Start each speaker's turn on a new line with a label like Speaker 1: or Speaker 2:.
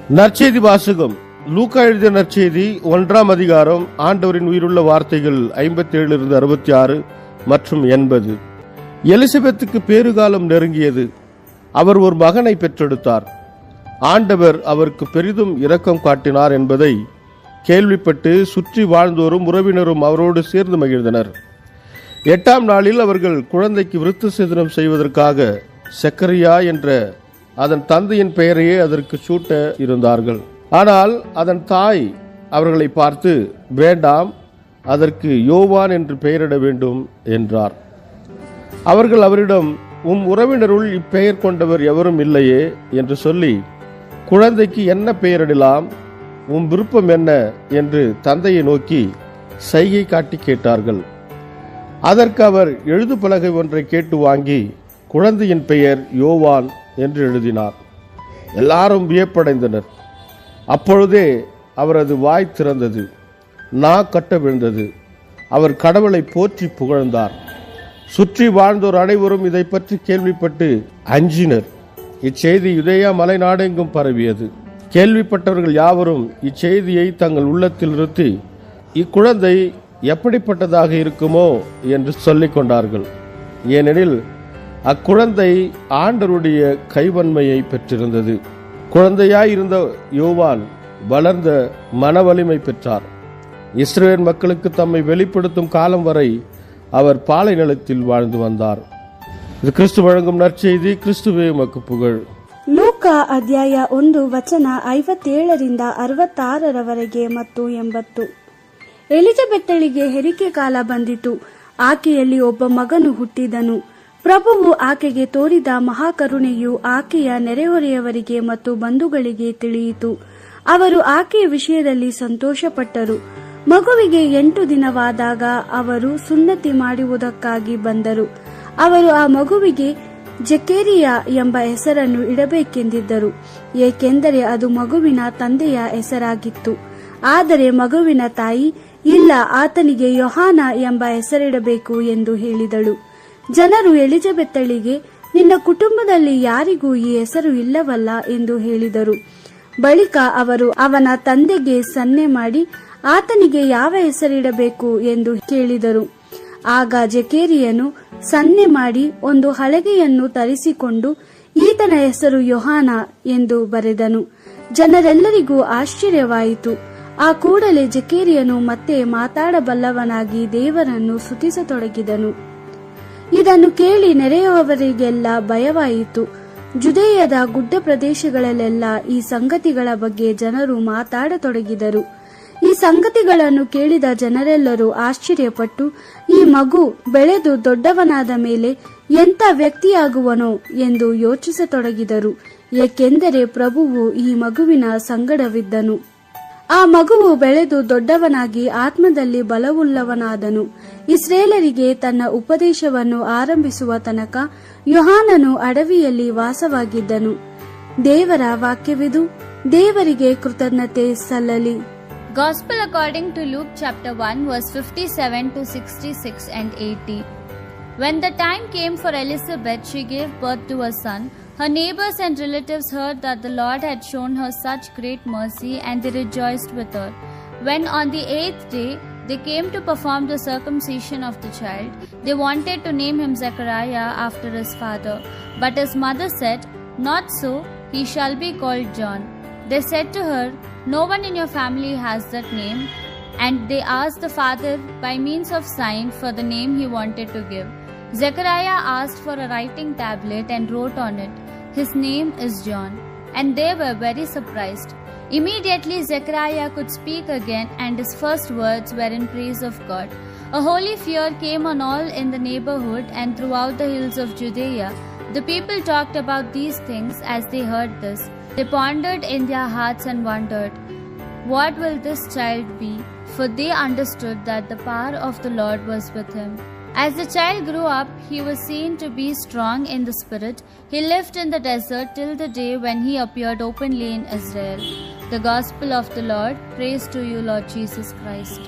Speaker 1: நற்செய்தி வாசகம். லூக்கா எழுதிய நற்செய்தி 1ஆம் அதிகாரம். ஆண்டவரின் உயிருள்ள வார்த்தைகள் 57-66 மற்றும் 80. எலிசபெத்துக்கு பேறுகாலம் நெருங்கியது. அவர் ஒரு மகனை பெற்றெடுத்தார். ஆண்டவர் அவருக்கு பெரிதும் இரக்கம் காட்டினார் என்பதை கேள்விப்பட்டு சுற்றி வாழ்ந்தோரும் உறவினரும் அவரோடு சேர்ந்து மகிழ்ந்தனர். 8ஆம் நாளில் அவர்கள் குழந்தைக்கு விருத்த சேதனம் செய்வதற்காக செக்கரியா என்ற அதன் தந்தையின் பெயரையே அதற்கு சூட்ட இருந்தார்கள். ஆனால் அதன் தாய் அவர்களை பார்த்து, வேண்டாம், அதற்கு யோவான் என்று பெயரிட வேண்டும் என்றார். அவர்கள் அவரிடம், உறவினருள் இப்பெயர் கொண்டவர் எவரும் இல்லையே என்று சொல்லி, குழந்தைக்கு என்ன பெயரிடலாம், விருப்பம் என்ன என்று தந்தையை நோக்கி சைகை காட்டி கேட்டார்கள். அதற்கு அவர் எழுது பலகை ஒன்றை கேட்டு வாங்கி குழந்தையின் பெயர் யோவான் என்று எழுதினார். எல்லாரும் வியப்படைந்தனர். அப்பொழுதே அவரது வாய் திறந்தது, நா கட்ட விழுந்தது. அவர் கடவுளை போற்றி புகழ்ந்தார். சுற்றி வாழ்ந்தோர் அனைவரும் இதை பற்றி கேள்விப்பட்டு அஞ்சினர். இச்செய்தி யூதேயா மலைநாடெங்கும் பரவியது. கேள்விப்பட்டவர்கள் யாவரும் இச்செய்தியை தங்கள் உள்ளத்தில் நிறுத்தி, இக்குழந்தை எப்படிப்பட்டதாக இருக்குமோ என்று சொல்லிக் கொண்டார்கள். ஏனெனில் அக்குழந்தை ஆண்டவருடைய கைவன்மையை பெற்றிருந்தது. குழந்தையாயிருந்த யோவான் வளர்ந்த மன வலிமை பெற்றார். இஸ்ரவேல் மக்களுக்கு தம்மை வெளிப்படுத்தும் காலம் வரை அவர் பாலை நிலத்தில் வாழ்ந்து வந்தார். இது கிறிஸ்து வழங்கும் நற்செய்தி. கிறிஸ்துவே உமக்கு புகழ்.
Speaker 2: ಲೂಕಾ ಅಧ್ಯಾಯ 1 ವಚನ 57-66 ಮತ್ತು 80. ಎಲಿಜಬೆತ್ತಳಿಗೆ ಹೆರಿಗೆ ಕಾಲ ಬಂದಿತು. ಆಕೆಯಲ್ಲಿ ಒಬ್ಬ ಮಗನು ಹುಟ್ಟಿದನು. ಪ್ರಭುವು ಆಕೆಗೆ ತೋರಿದ ಮಹಾಕರುಣೆಯು ಆಕೆಯ ನೆರೆಹೊರೆಯವರಿಗೆ ಮತ್ತು ಬಂಧುಗಳಿಗೆ ತಿಳಿಯಿತು. ಅವರು ಆಕೆಯ ವಿಷಯದಲ್ಲಿ ಸಂತೋಷಪಟ್ಟರು. ಮಗುವಿಗೆ 8 ದಿನವಾದಾಗ ಅವರು ಸುನ್ನತಿ ಮಾಡುವುದಕ್ಕಾಗಿ ಬಂದರು. ಅವರು ಆ ಮಗುವಿಗೆ ಜಕೇರಿಯಾ ಎಂಬ ಹೆಸರನ್ನು ಇಡಬೇಕೆಂದಿದ್ದರು, ಏಕೆಂದರೆ ಅದು ಮಗುವಿನ ತಂದೆಯ ಹೆಸರಾಗಿತ್ತು. ಆದರೆ ಮಗುವಿನ ತಾಯಿ, ಇಲ್ಲ, ಆತನಿಗೆ ಯೋಹಾನ ಎಂಬ ಹೆಸರಿಡಬೇಕು ಎಂದು ಹೇಳಿದಳು. ಜನರು ಎಲಿಜಬೆತ್ತಳಿಗೆ, ನಿನ್ನ ಕುಟುಂಬದಲ್ಲಿ ಯಾರಿಗೂ ಈ ಹೆಸರು ಇಲ್ಲವಲ್ಲ ಎಂದು ಹೇಳಿದರು. ಬಳಿಕ ಅವರು ಅವನ ತಂದೆಗೆ ಸನ್ನೆ ಮಾಡಿ ಆತನಿಗೆ ಯಾವ ಹೆಸರಿಡಬೇಕು ಎಂದು ಕೇಳಿದರು. ಆಗ ಜಕೇರಿಯನು ಸನ್ನೆ ಮಾಡಿ ಒಂದು ಹಲಗೆಯನ್ನು ತರಿಸಿಕೊಂಡು ಈತನ ಹೆಸರು ಯೋಹಾನ ಎಂದು ಬರೆದನು. ಜನರೆಲ್ಲರಿಗೂ ಆಶ್ಚರ್ಯವಾಯಿತು. ಆ ಕೂಡಲೇ ಜಕೇರಿಯನು ಮತ್ತೆ ಮಾತಾಡಬಲ್ಲವನಾಗಿ ದೇವರನ್ನು ಸ್ತುತಿಸತೊಡಗಿದನು. ಇದನ್ನು ಕೇಳಿ ನೆರೆಯವರಿಗೆಲ್ಲ ಭಯವಾಯಿತು. ಜುದೇಯದ ಗುಡ್ಡ ಪ್ರದೇಶಗಳಲ್ಲೆಲ್ಲ ಈ ಸಂಗತಿಗಳ ಬಗ್ಗೆ ಜನರು ಮಾತಾಡತೊಡಗಿದರು. ಈ ಸಂಗತಿಗಳನ್ನು ಕೇಳಿದ ಜನರೆಲ್ಲರೂ ಆಶ್ಚರ್ಯಪಟ್ಟು, ಈ ಮಗು ಬೆಳೆದು ದೊಡ್ಡವನಾದ ಮೇಲೆ ಎಂಥ ವ್ಯಕ್ತಿಯಾಗುವನೋ ಎಂದು ಯೋಚಿಸತೊಡಗಿದರು, ಏಕೆಂದರೆ ಪ್ರಭುವು ಈ ಮಗುವಿನ ಸಂಗಡವಿದ್ದನು. ಆ ಮಗುವು ಬೆಳೆದು ದೊಡ್ಡವನಾಗಿ ಆತ್ಮದಲ್ಲಿ ಬಲವುಳ್ಳವನಾದನು. ಇಸ್ರೇಲರಿಗೆ ತನ್ನ ಉಪದೇಶವನ್ನು ಆರಂಭಿಸುವ ತನಕ ಯೋಹಾನನು ಅಡವಿಯಲ್ಲಿ ವಾಸವಾಗಿದ್ದನು. ದೇವರ ವಾಕ್ಯವಿದು. ದೇವರಿಗೆ ಕೃತಜ್ಞತೆ ಸಲ್ಲಲಿ.
Speaker 3: Gospel according to Luke chapter 1 verse 57-66 and 80. When the time came for Elizabeth, she gave birth to a son. Her neighbors and relatives heard that the Lord had shown her such great mercy, and they rejoiced with her. When on the 8th day they came to perform the circumcision of the child, they wanted to name him Zechariah after his father. But his mother said, "Not so, he shall be called John." They said to her, "No one in your family has that name." And they asked the father by means of sign for the name he wanted to give. Zechariah asked for a writing tablet and wrote on it, "His name is John." And they were very surprised. Immediately Zechariah could speak again, and his first words were in praise of God. A holy fear came on all in the neighborhood and throughout the hills of Judea. The people talked about these things as they heard this. They pondered in their hearts and wondered, "What will this child be?" For they understood that the power of the Lord was with him. As the child grew up, he was seen to be strong in the spirit. He lived in the desert till the day when he appeared openly in Israel. The Gospel of the Lord. Praise to you, Lord Jesus Christ.